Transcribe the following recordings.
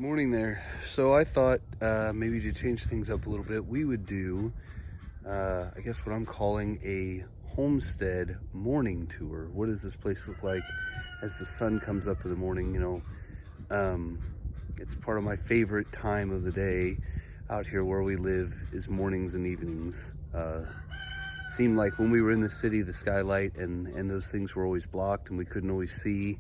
Morning there. So I thought maybe to change things up a little bit, we would do, I guess what I'm calling a Homestead morning tour. What does this place look like as the sun comes up in the morning? It's part of my favorite time of the day out here where we live is mornings and evenings. Seemed like when we were in the city, the skylight and those things were always blocked and we couldn't always see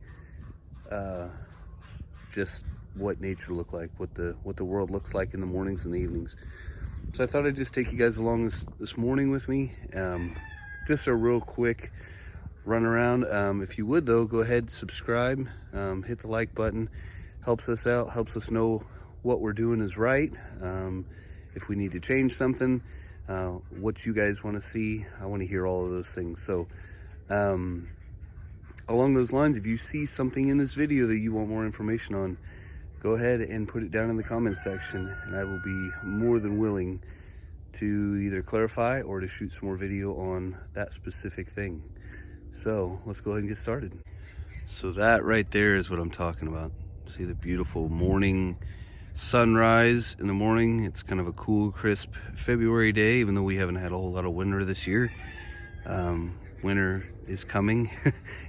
just what nature looked like, what the world looks like in the mornings and the evenings. So I thought I'd just take you guys along this morning with me. Just a real quick run around. If you would though, go ahead, subscribe, hit the like button. Helps us out, helps us know what we're doing is right. If we need to change something, what you guys want to see, I want to hear all of those things. So along those lines, if you see something in this video that you want more information on, go ahead and put it down in the comments section, and I will be more than willing to either clarify or to shoot some more video on that specific thing. So let's go ahead and get started. So that right there is what I'm talking about. See the beautiful morning sunrise in the morning. It's kind of a cool, crisp February day, even though we haven't had a whole lot of winter this year. Winter is coming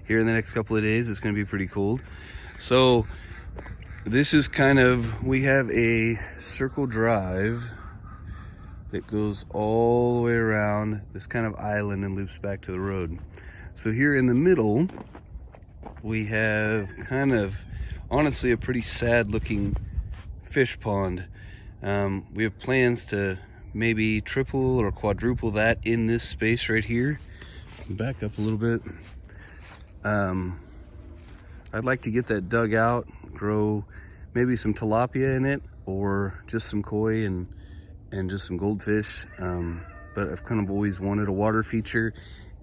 here in the next couple of days. It's going to be pretty cold. So this is kind of, we have a circle drive that goes all the way around this kind of island and loops back to the road. So here in the middle, we have kind of, honestly, a pretty sad looking fish pond. We have plans to maybe triple or quadruple that in this space right here. Back up a little bit. I'd like to get that dug out, grow maybe some tilapia in it, or just some koi and just some goldfish. But I've kind of always wanted a water feature,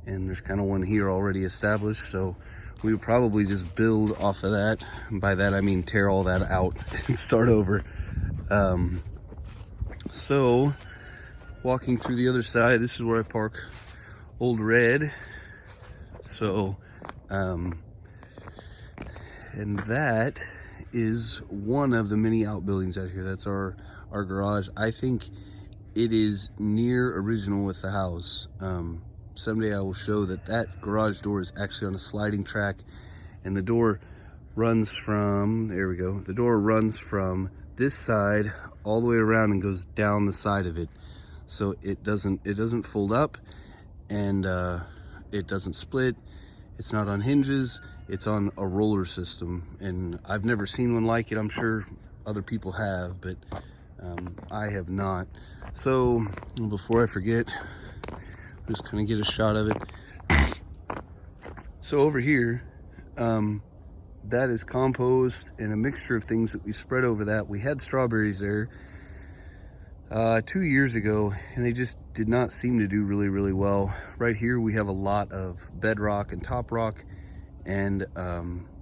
and there's kind of one here already established, so we would probably just build off of that. And by that I mean tear all that out and start over. So walking through the other side, this is where I park Old Red. So and that is one of the many outbuildings out here. That's our garage. I think it is near original with the house. Someday I will show that garage door is actually on a sliding track, and the door runs from, there we go, the door runs from this side all the way around and goes down the side of it. So it doesn't fold up, and it doesn't split. It's not on hinges, it's on a roller system, and I've never seen one like it. I'm sure other people have, but I have not. So before I forget, just kind of get a shot of it. So over here, that is compost and a mixture of things that we spread over that. We had strawberries there 2 years ago, and they just did not seem to do really well. Right here we have a lot of bedrock and top rock, and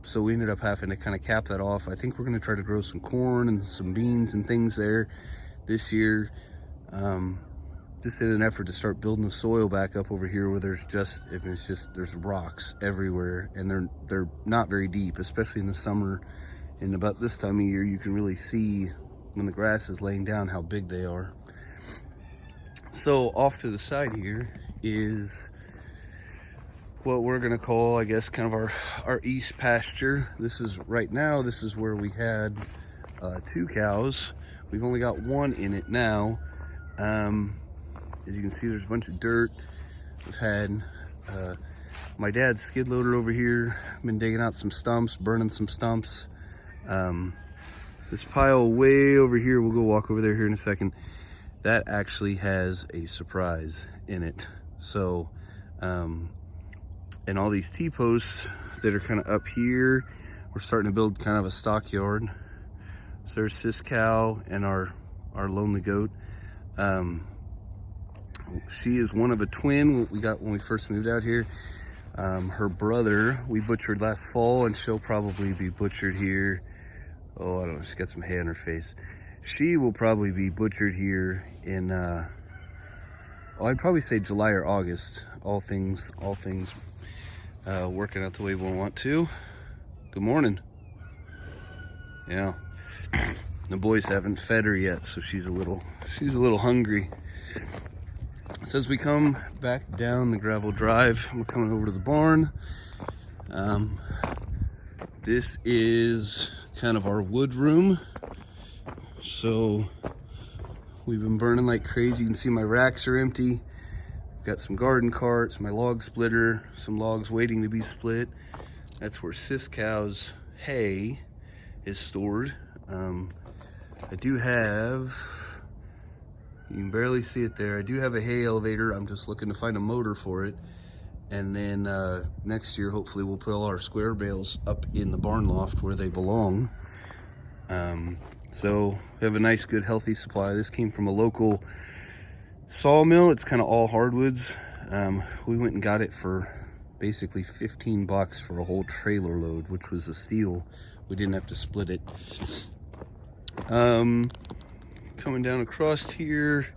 so we ended up having to kind of cap that off. I think we're going to try to grow some corn and some beans and things there this year, just in an effort to start building the soil back up over here, where there's there's rocks everywhere, and they're not very deep, especially in the summer. And about this time of year, you can really see when the grass is laying down how big they are. So off to the side here is what we're gonna call, I guess, kind of our east pasture. This is where we had 2 cows. We've only got 1 in it now. As you can see, there's a bunch of dirt. We've had my dad's skid loader over here, been digging out some stumps, burning some stumps. This pile way over here, we'll go walk over there here in a second, that actually has a surprise in it. So and all these T-posts that are kind of up here, we're starting to build kind of a stockyard. So there's sis cow and our lonely goat. She is one of a twin we got when we first moved out here. Her brother we butchered last fall, and she'll probably be butchered here. Oh, I don't know, she's got some hair on her face. She will probably be butchered here in, I'd probably say July or August. All things working out the way we want to. Good morning. Yeah. The boys haven't fed her yet, so she's a little hungry. So as we come back down the gravel drive, we're coming over to the barn. This is kind of our wood room. So we've been burning like crazy. You can see my racks are empty. I've got some garden carts, my log splitter, some logs waiting to be split. That's where Sis Cow's hay is stored. I do have, you can barely see it there, I do have a hay elevator. I'm just looking to find a motor for it. And then next year, hopefully we'll put all our square bales up in the barn loft where they belong. So we have a nice, good, healthy supply. This came from a local sawmill. It's kind of all hardwoods. We went and got it for basically 15 bucks for a whole trailer load, which was a steal. We didn't have to split it. Coming down across here,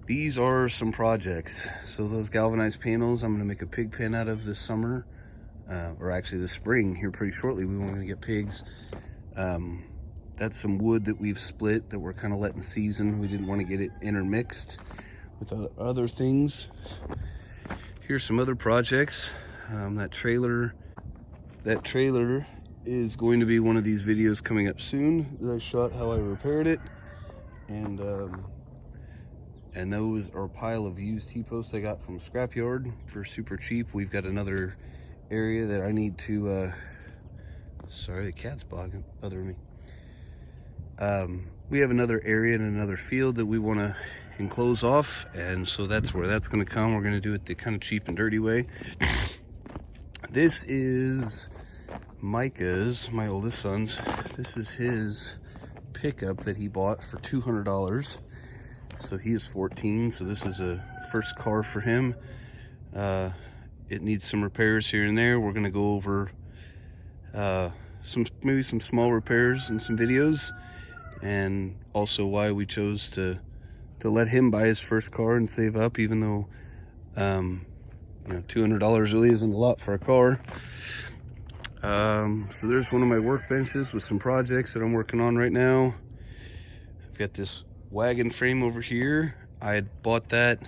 these are some projects. So those galvanized panels, I'm gonna make a pig pen out of this summer, or actually this spring here pretty shortly. We want to get pigs. That's some wood that we've split that we're kind of letting season. We didn't want to get it intermixed with other things. Here's some other projects. That trailer is going to be one of these videos coming up soon that I shot how I repaired it. And those are a pile of used T-posts I got from scrapyard for super cheap. We've got another area that I need to, sorry, the cat's bothering me. We have another area in another field that we want to enclose off, and so that's where that's going to come. We're going to do it the kind of cheap and dirty way. This is Micah's, my oldest son's. This is his pickup that he bought for $200. So he is 14, so this is a first car for him. It needs some repairs here and there. We're going to go over maybe some small repairs and some videos, and also why we chose to let him buy his first car and save up, even though you know, $200 really isn't a lot for a car. So there's one of my workbenches with some projects that I'm working on right now. I've got this wagon frame over here. I had bought that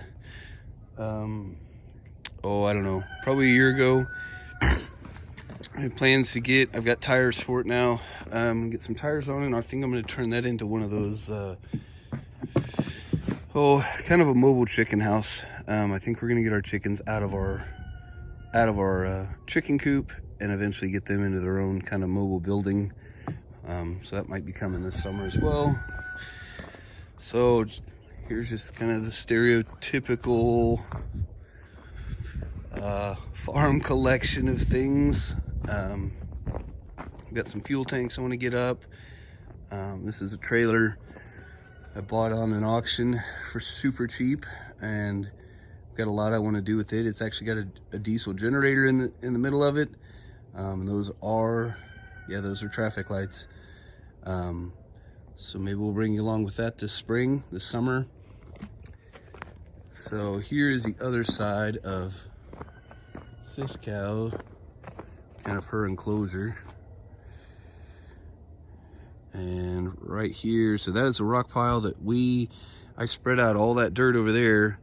I don't know, probably a year ago. I have plans to I've got tires for it now. Get some tires on it, and I think I'm going to turn that into one of those kind of a mobile chicken house. I think we're going to get our chickens out of our chicken coop and eventually get them into their own kind of mobile building. So that might be coming this summer as well. So here's just kind of the stereotypical farm collection of things. I've got some fuel tanks I want to get up. This is a trailer I bought on an auction for super cheap, and got a lot I want to do with it. It's actually got a diesel generator in the middle of it. Those are traffic lights. So maybe we'll bring you along with that this summer. So here is the other side of Sis Cow, kind of her enclosure. And right here, so that is a rock pile that I spread out all that dirt over there.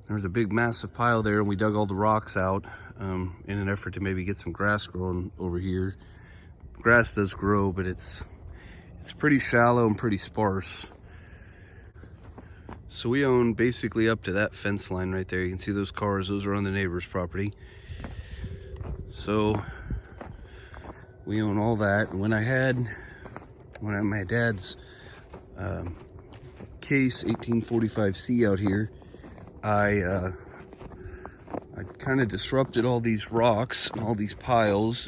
There was a big massive pile there, and we dug all the rocks out in an effort to maybe get some grass growing over here. Grass does grow, but it's pretty shallow and pretty sparse. So we own basically up to that fence line right there. You can see those cars, those are on the neighbor's property. So we own all that. And when I had my dad's case 1845C out here, I kind of disrupted all these rocks and all these piles.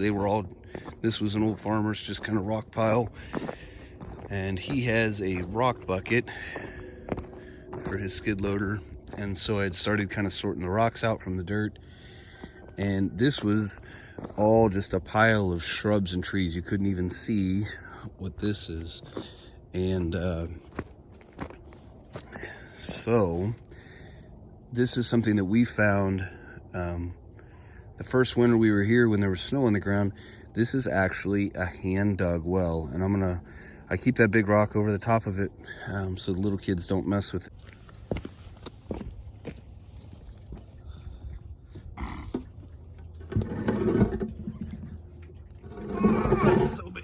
This was an old farmer's just kind of rock pile, and he has a rock bucket for his skid loader, and so I had started kind of sorting the rocks out from the dirt, and this was all just a pile of shrubs and trees. You couldn't even see what this is. And so this is something that we found the first winter we were here when there was snow on the ground. This is actually a hand dug well, and I keep that big rock over the top of it so the little kids don't mess with it. That's so big.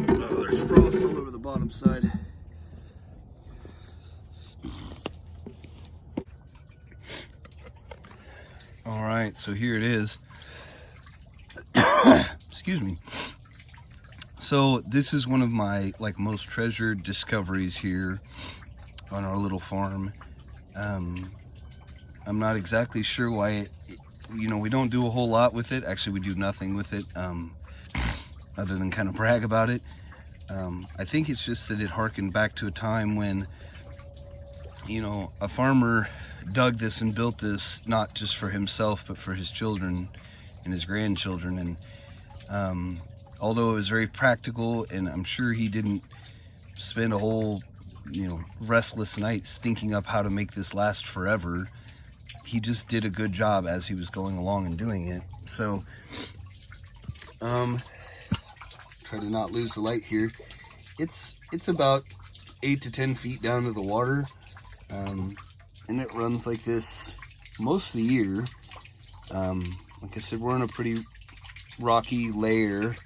Oh, there's frost all over the bottom side. All right, so here it is. Excuse me. So this is one of my most treasured discoveries here on our little farm. I'm not exactly sure why we don't do a whole lot with it. Actually, we do nothing with it other than kind of brag about it. I think it's just that it harkened back to a time when a farmer dug this and built this not just for himself but for his children and his grandchildren. And although it was very practical, and I'm sure he didn't spend a whole restless nights thinking up how to make this last forever, he just did a good job as he was going along and doing it. So try to not lose the light here. It's about 8 to 10 feet down to the water. And it runs like this most of the year. Like I said, we're in a pretty rocky layer.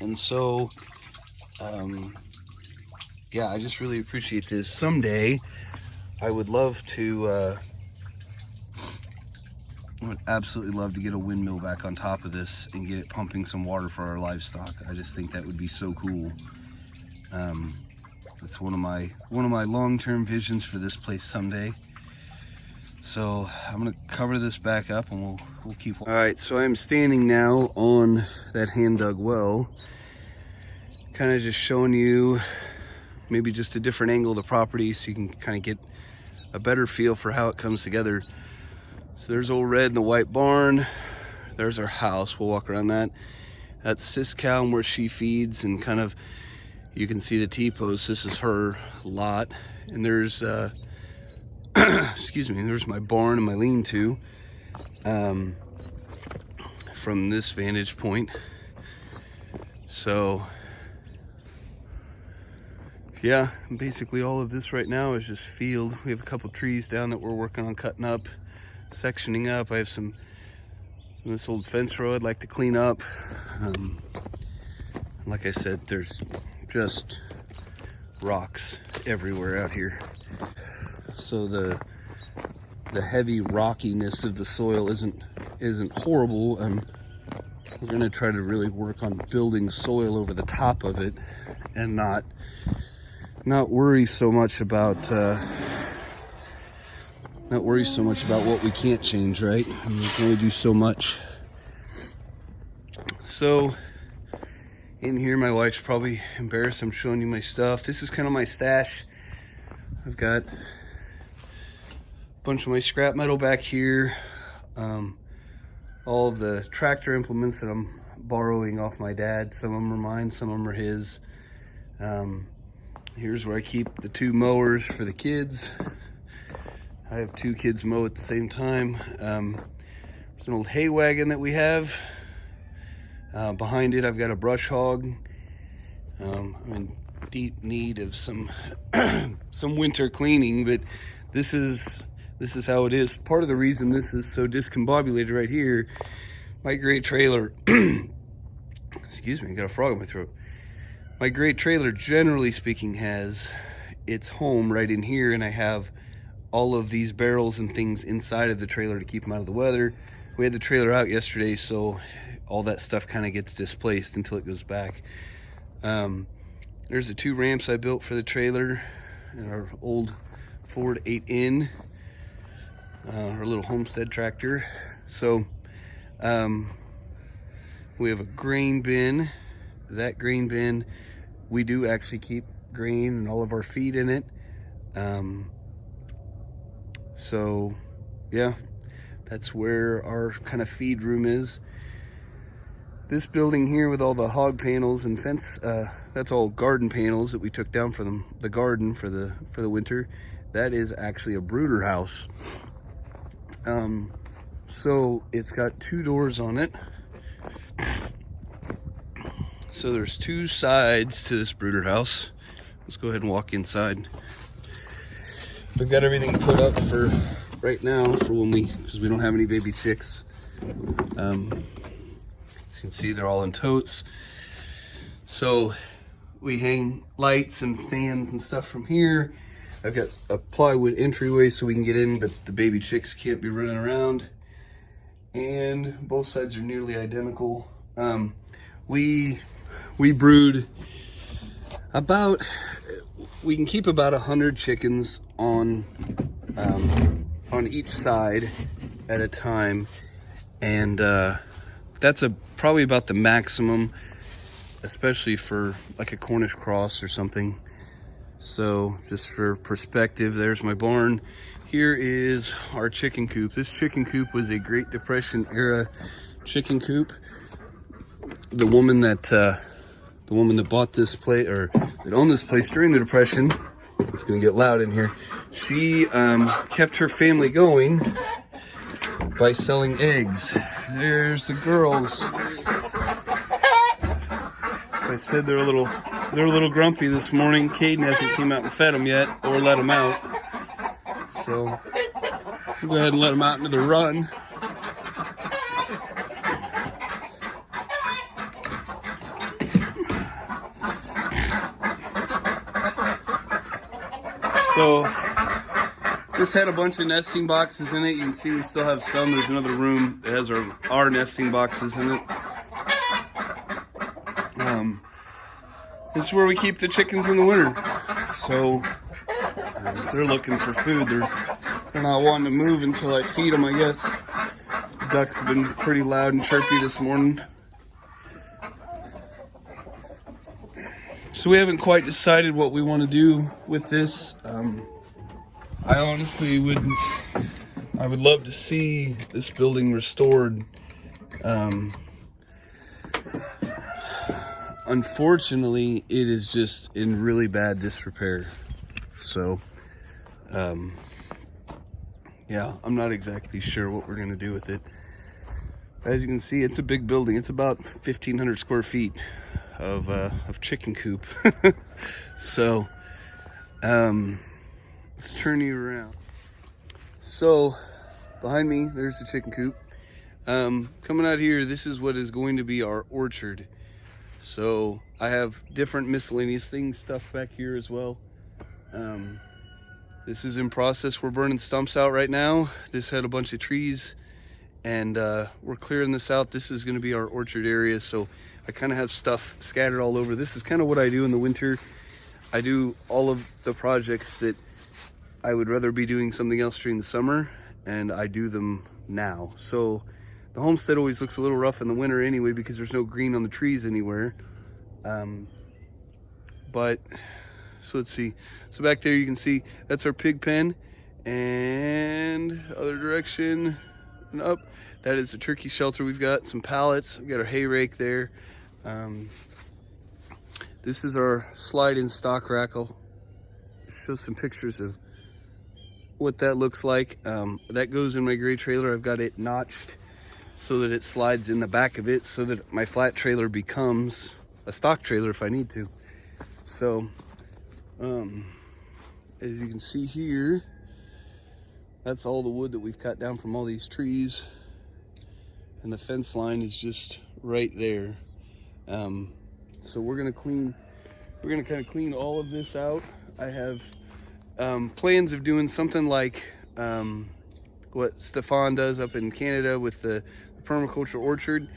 And so, yeah, I just really appreciate this. Someday, I would love to, I would absolutely love to get a windmill back on top of this and get it pumping some water for our livestock. I just think that would be so cool. That's one of my long-term visions for this place someday. So I'm gonna cover this back up and we'll keep. All right, so I'm standing now on that hand-dug well, kind of just showing you maybe just a different angle of the property so you can kind of get a better feel for how it comes together. So there's old Red in the white barn. There's our house. We'll walk around that. That's Sis Cow and where she feeds, and kind of you can see the T-post. This is her lot. And there's excuse me, there's my barn and my lean-to from this vantage point. So yeah, basically all of this right now is just field. We have a couple trees down that we're working on cutting up, sectioning up. I have some of this old fence row I'd like to clean up. Like I said, there's just rocks everywhere out here. So the heavy rockiness of the soil isn't horrible. We're gonna try to really work on building soil over the top of it and not worry so much about what we can't change, right? I mean, we can only do so much. So in here, my wife's probably embarrassed I'm showing you my stuff. This is kind of my stash. I've got a bunch of my scrap metal back here. All of the tractor implements that I'm borrowing off my dad. Some of them are mine, some of them are his. Here's where I keep the 2 mowers for the kids. I have 2 kids mow at the same time. There's an old hay wagon that we have. Behind it, I've got a brush hog. I'm in deep need of some winter cleaning, but this is how it is. Part of the reason this is so discombobulated right here, my great trailer, excuse me, I got a frog in my throat. My great trailer, generally speaking, has its home right in here, and I have all of these barrels and things inside of the trailer to keep them out of the weather. We had the trailer out yesterday, so all that stuff kind of gets displaced until it goes back. There's the 2 ramps I built for the trailer and our old Ford 8N, our little Homestead tractor. So we have a grain bin. That grain bin, we do actually keep grain and all of our feed in it. So yeah, that's where our kind of feed room is. This building here with all the hog panels and fence, that's all garden panels that we took down for the garden for the winter. that is actually a brooder house. So it's got 2 doors on it. So there's 2 sides to this brooder house. Let's go ahead and walk inside. We've got everything put up for right now for when because we don't have any baby chicks. As you can see, they're all in totes. So we hang lights and fans and stuff from here. I've got a plywood entryway so we can get in, but the baby chicks can't be running around. And both sides are nearly identical. We brood about, we can keep about 100 chickens on each side at a time, and that's probably about the maximum, especially for like a Cornish cross or something. So just for perspective, there's my barn. Here is our chicken coop. This chicken coop was a Great Depression era chicken coop. The woman that bought this place, or that owned this place during the Depression, it's gonna get loud in here, she kept her family going by selling eggs. There's the girls. I said they're a little grumpy this morning. Caden hasn't came out and fed them yet, or let them out. So we'll go ahead and let them out into the run. So this had a bunch of nesting boxes in it. You can see we still have some. There's another room that has our nesting boxes in it. This is where we keep the chickens in the winter. So they're looking for food. They're not wanting to move until I feed them, I guess. The ducks have been pretty loud and chirpy this morning. So we haven't quite decided what we want to do with this. I honestly I would love to see this building restored. Unfortunately, it is just in really bad disrepair. So, yeah, I'm not exactly sure what we're gonna do with it. As you can see, it's a big building. It's about 1,500 square feet of chicken coop. So, let's turn you around. So, behind me, there's the chicken coop. Coming out here, this is what is going to be our orchard. So I have different miscellaneous things stuff back here as well. This is in process. We're burning stumps out right now. This had a bunch of trees, and we're clearing this out. This is going to be our orchard area. So I kind of have stuff scattered all over. This is kind of what I do in the winter. I do all of the projects that I would rather be doing something else during the summer, and I do them now. So the homestead always looks a little rough in the winter anyway because there's no green on the trees anywhere. But, so let's see. So back there you can see that's our pig pen, and other direction and up, that is the turkey shelter. We've got some pallets. We've got our hay rake there. This is our slide-in stock rack. I'll show some pictures of what that looks like. That goes in my gray trailer. I've got it notched so that it slides in the back of it, so that my flat trailer becomes a stock trailer if I need to. So, as you can see here, that's all the wood that we've cut down from all these trees, and the fence line is just right there. So we're gonna kind of clean all of this out. I have plans of doing something like what Stefan does up in Canada with the permaculture orchard.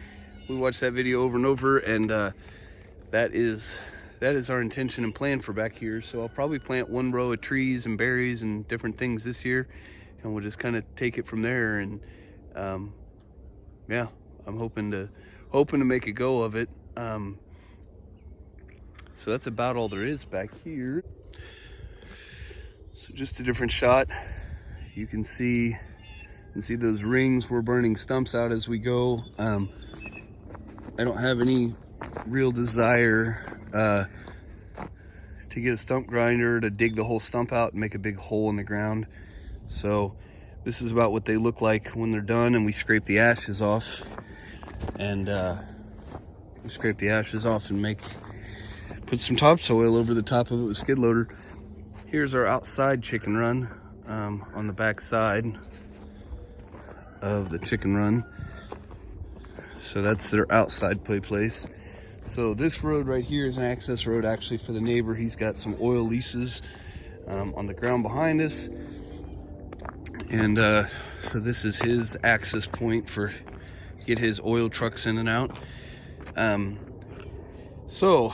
We watched that video over and over, and that is our intention and plan for back here. So I'll probably plant 1 row of trees and berries and different things this year, and we'll just kind of take it from there. And yeah, I'm hoping to make a go of it. So that's about all there is back here. So just a different shot. You can see those rings. We're burning stumps out as we go. I don't have any real desire to get a stump grinder to dig the whole stump out and make a big hole in the ground. So this is about what they look like when they're done, and we scrape the ashes off. And we scrape the ashes off and put some topsoil over the top of it with skid loader. Here's our outside chicken run on the back side of the chicken run. So that's their outside play place. So this road right here is an access road actually for the neighbor. He's got some oil leases on the ground behind us. And so this is his access point for get his oil trucks in and out. So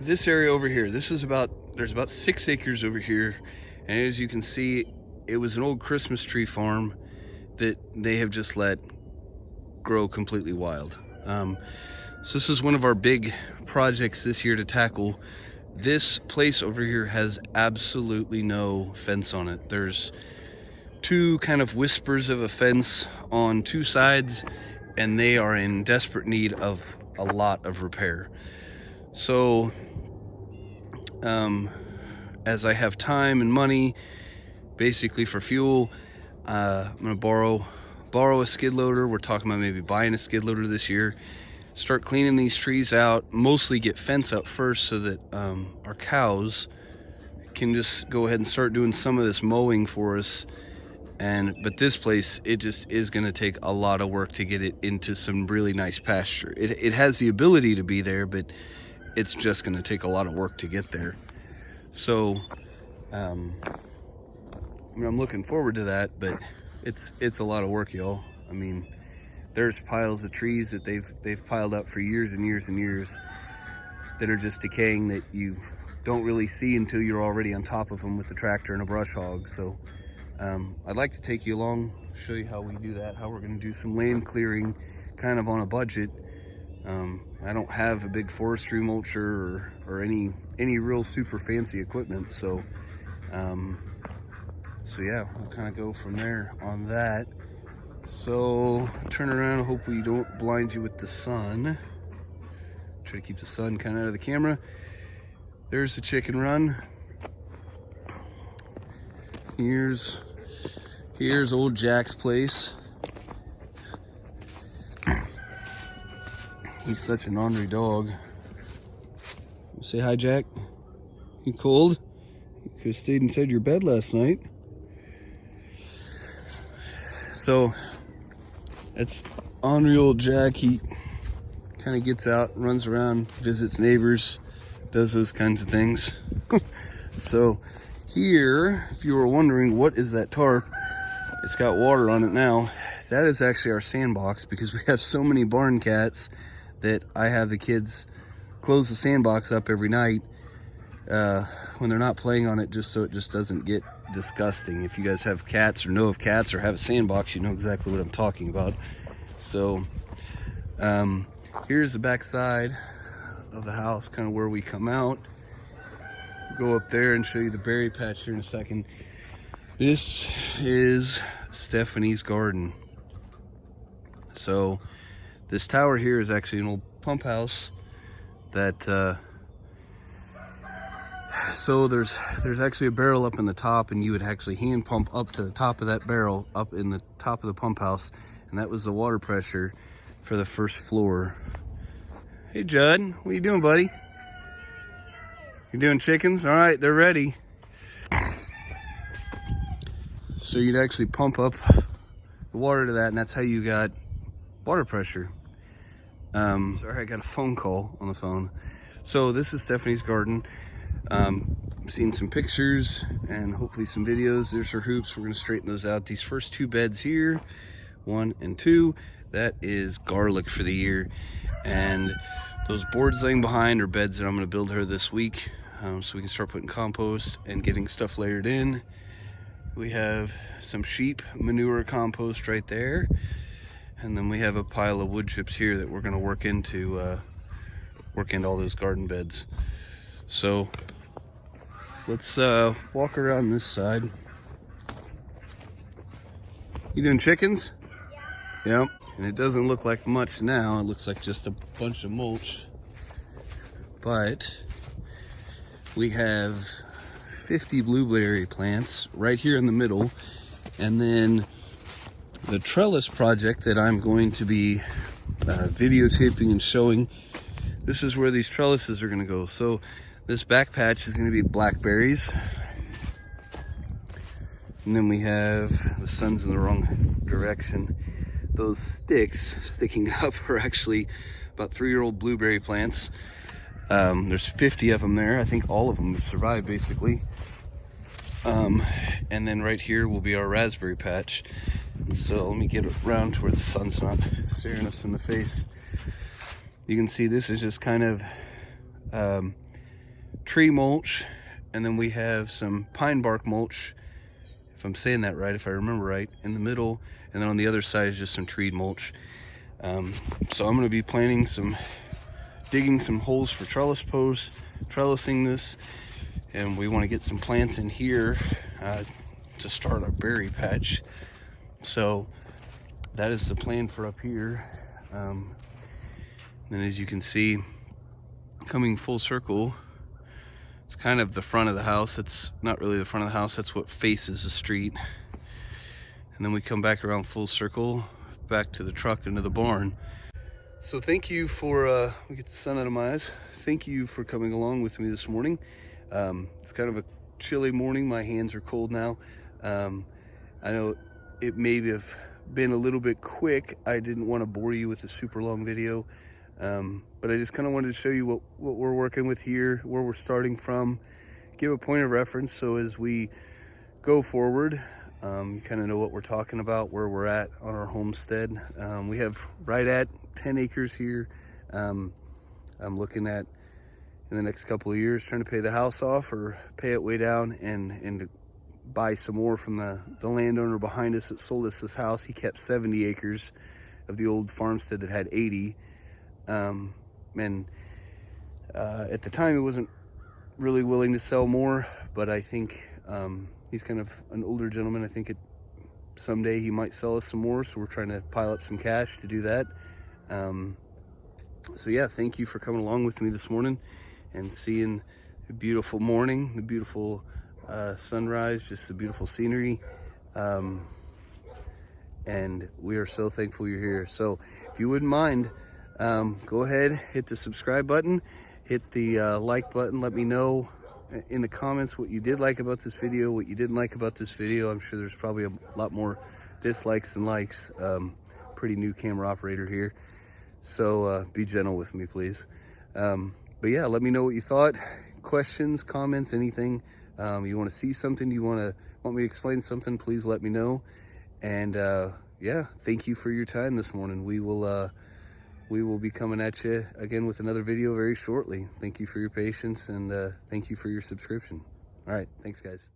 this area over here, there's about 6 acres over here. And as you can see, it was an old Christmas tree farm that they have just let grow completely wild. So this is one of our big projects this year to tackle. This place over here has absolutely no fence on it. There's 2 kind of whispers of a fence on 2 sides, and they are in desperate need of a lot of repair. So as I have time and money basically for fuel, I'm gonna borrow a skid loader. We're talking about maybe buying a skid loader this year, start cleaning these trees out, mostly get fence up first so that our cows can just go ahead and start doing some of this mowing for us. But this place, it just is going to take a lot of work to get it into some really nice pasture. It has the ability to be there, but it's just going to take a lot of work to get there. So I mean, I'm looking forward to that, but it's a lot of work, y'all. I mean, there's piles of trees that they've piled up for years and years and years that are just decaying, that you don't really see until you're already on top of them with the tractor and a brush hog. So I'd like to take you along, show you how we do that, how we're going to do some land clearing kind of on a budget. I don't have a big forestry mulcher or any real super fancy equipment, so yeah, we'll kind of go from there on that. So turn around, hope we don't blind you with the sun. Try to keep the sun kind of out of the camera. There's the chicken run. Here's old Jack's place. He's such an ornery dog. Say hi, Jack. You cold? You could have stayed inside your bed last night. So that's ornery old Jack. He kind of gets out, runs around, visits neighbors, does those kinds of things. So here, if you were wondering, what is that tarp? It's got water on it now. That is actually our sandbox, because we have so many barn cats that I have the kids close the sandbox up every night when they're not playing on it, just so it just doesn't get disgusting. If you guys have cats or know of cats or have a sandbox, you know exactly what I'm talking about. So here's the back side of the house, kind of where we come out. Go up there and show you the berry patch here in a second. This is Stephanie's garden. So this tower here is actually an old pump house that so there's actually a barrel up in the top, and you would actually hand pump up to the top of that barrel up in the top of the pump house, and that was the water pressure for the first floor. Hey Judd, what are you doing, buddy? You doing chickens? All right, they're ready. So you'd actually pump up the water to that, and that's how you got water pressure. Sorry, I got a phone call on the phone. So this is Stephanie's garden. I've seen some pictures and hopefully some videos. There's her hoops. We're gonna straighten those out. These first 2 beds here, 1 and 2, that is garlic for the year. And those boards laying behind are beds that I'm gonna build her this week, so we can start putting compost and getting stuff layered in. We have some sheep manure compost right there. And then we have a pile of wood chips here that we're gonna work into all those garden beds. So let's walk around this side. You doing chickens? Yeah. Yep. And it doesn't look like much now. It looks like just a bunch of mulch. But we have 50 blueberry plants right here in the middle, and then the trellis project that I'm going to be videotaping and showing. This is where these trellises are going to go. So this back patch is going to be blackberries, and then we have, the sun's in the wrong direction, those sticks sticking up are actually about 3-year-old blueberry plants. There's 50 of them there. I think all of them have survived basically. And then right here will be our raspberry patch. So let me get around to where the sun's not staring us in the face. You can see this is just kind of tree mulch, and then we have some pine bark mulch, if I'm saying that right, if I remember right, in the middle, and then on the other side is just some tree mulch. So I'm going to be digging some holes for trellis posts, trellising this, and we want to get some plants in here to start our berry patch. So that is the plan for up here. And as you can see, coming full circle, it's kind of the front of the house. It's not really the front of the house, that's what faces the street. And then we come back around full circle, back to the truck into the barn. So thank you for, we get the sun out of my eyes. Thank you for coming along with me this morning. It's kind of a chilly morning. My hands are cold now. I know it may have been a little bit quick. I didn't want to bore you with a super long video, but I just kind of wanted to show you what we're working with here, where we're starting from, give a point of reference so as we go forward, you kind of know what we're talking about, where we're at on our homestead. We have right at 10 acres here. I'm looking at, in the next couple of years, trying to pay the house off or pay it way down and to buy some more from the landowner behind us that sold us this house. He kept 70 acres of the old farmstead that had 80. And at the time he wasn't really willing to sell more, but I think he's kind of an older gentleman. I think someday he might sell us some more, so we're trying to pile up some cash to do that. So yeah, thank you for coming along with me this morning and seeing the beautiful morning, the beautiful sunrise, just the beautiful scenery. And we are so thankful you're here. So if you wouldn't mind, go ahead, hit the subscribe button, hit the like button. Let me know in the comments what you did like about this video, what you didn't like about this video. I'm sure there's probably a lot more dislikes than likes. Pretty new camera operator here, so be gentle with me, please. But yeah, let me know what you thought. Questions, comments, anything. You want to see something, you want me to explain something, please let me know. And yeah, thank you for your time this morning. We will be coming at you again with another video very shortly. Thank you for your patience, and thank you for your subscription. All right, thanks guys.